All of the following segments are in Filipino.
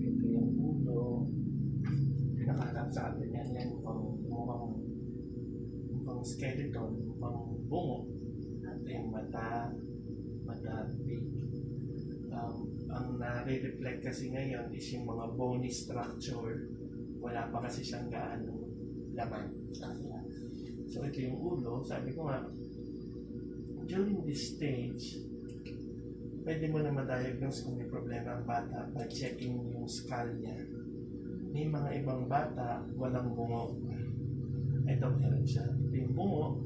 Ito yung ulo. Pinakaharap sa atin yan. Yan mukhang skeleton, mukhang bungo. Ito yung mata, pig. Ang nare-reflect kasi ngayon is yung mga bony structure. Wala pa kasi siyang gaano laman. So ito yung ulo. Sabi ko nga, during this stage, pwede mo na ma-diagnose kung may problema ang bata by checking yung skull niya. May mga ibang bata, walang bungo. Ito, meron siya. Ito yung bungo.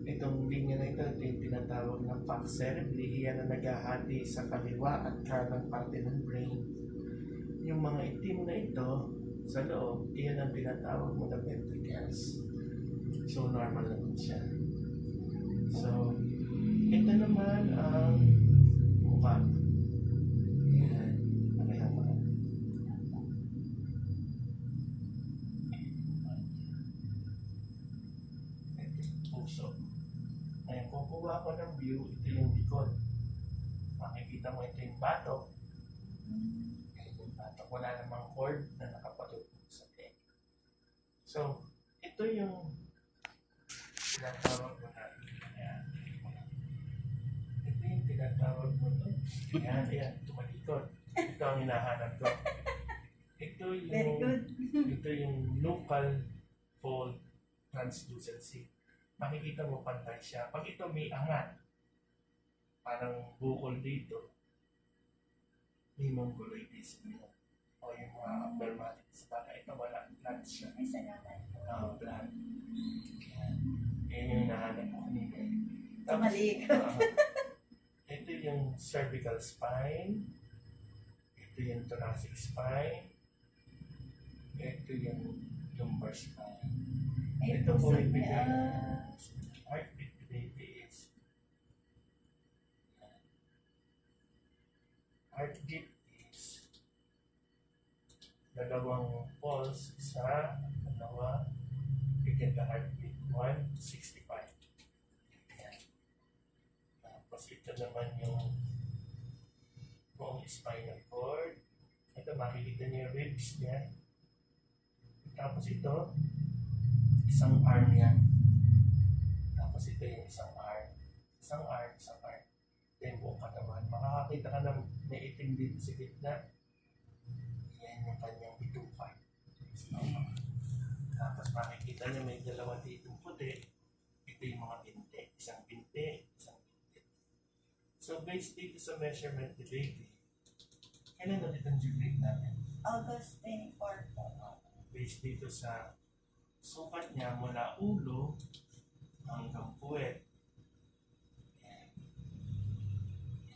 Itong linya na ito yung tinatawag ng falx cerebri. Iyan na naghahati sa kaliwa at kanang parte ng brain. Yung mga itim na ito, sa loob, iyan ang tinatawag mo na ventricles. So, normal naman siya. So, ito naman ang mukha. Ayan. Parehang mga. Ito yung puso. Ngayon, kung kuha ko ng view, ito yung likod. Makikita mo ito yung batok. Ito yung batok. Wala namang cord na nakapatutog sa leg. So, ito yung tinatawag mo na. Ayan. Ito yung tinatawag mo to. Ayan, tumalikod. Ito ang hinahanap ko. Ito yung local fold translucency. Makikita mo pantay siya. Pag ito may angat, parang bukol dito, may mongoloids mo. O yung mga abnormalities. Baka ito wala, flat siya. Flat. Yan yung nahanap ko kanina. Ito yung cervical spine. Ito yung thoracic spine. Ito yung lumbar spine. Ito po yung bigyan heartbeat baby is heartbeat is dalawang pulse, isa, dalawa, bigyan na heartbeat 165. Ayan. Tapos ito naman yung buong spinal cord. Ito makikita niyo yung ribs niya. Tapos ito isang arm yan. Tapos ito yung isang arm. Isang arm. Ito yung buong katawan. Makakakita ka ng may itim dito sa gitna. Yan yung kanyang bituka. Tapos makikita niya may dalawa dito puti. Ito yung mga binti. Isang binti. So based dito sa measurement ni baby, kailan natin ang due date natin? August 24 po. Based dito sa sukat niya mula ulo hanggang puwet.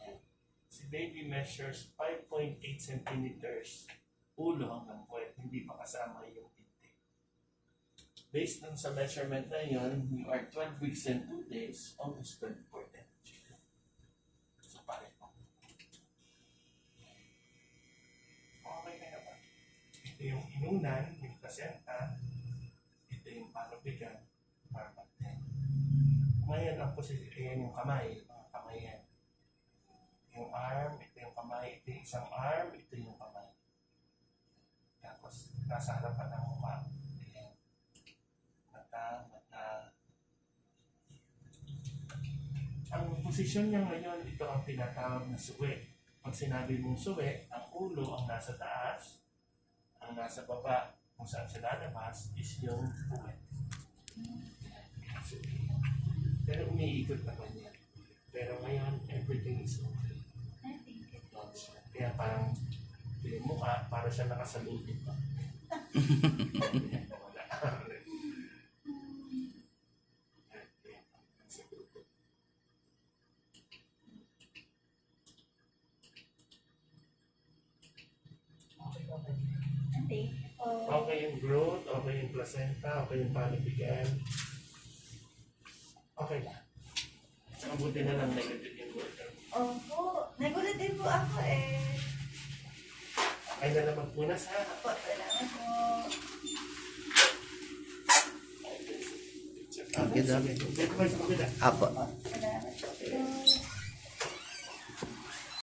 Yan. Si baby measures 5.8 centimeters ulo hanggang puwet. Hindi pa kasama yung binti. Based on sa measurement na yun, you are 12 weeks and 2 days, almost 24 days. So pareho. Okay ka na ba? Ito yung inunan, yung placenta. Ito yung panubigan, parapatid. Ngayon, ang posisyon yung kamay. Mga kamay yan. Yung arm, ito yung kamay. Ito yung isang arm, ito yung kamay. Tapos, nasa harapan ng mukha. Ayan. Mata. Ang posisyon niya ngayon, ito ang tinatawag na suwi. Pag sinabi mong suwi, ang ulo ang nasa taas, ang nasa baba, kung saan siya lalabas, is yung puwet. Pero umiikot naman yan. Pero ngayon, everything is okay. Kaya parang yung mukha, para siya nakasalutin pa. Wala. Okay yung growth, okay yung placenta, okay yung panubigan. Okay lang. Saka buti na lang negative yung growth. Opo, nagulat din po ako eh. Okay na naman punas ha. Opo, salamat po. Okay, dami. Apo. Salamat.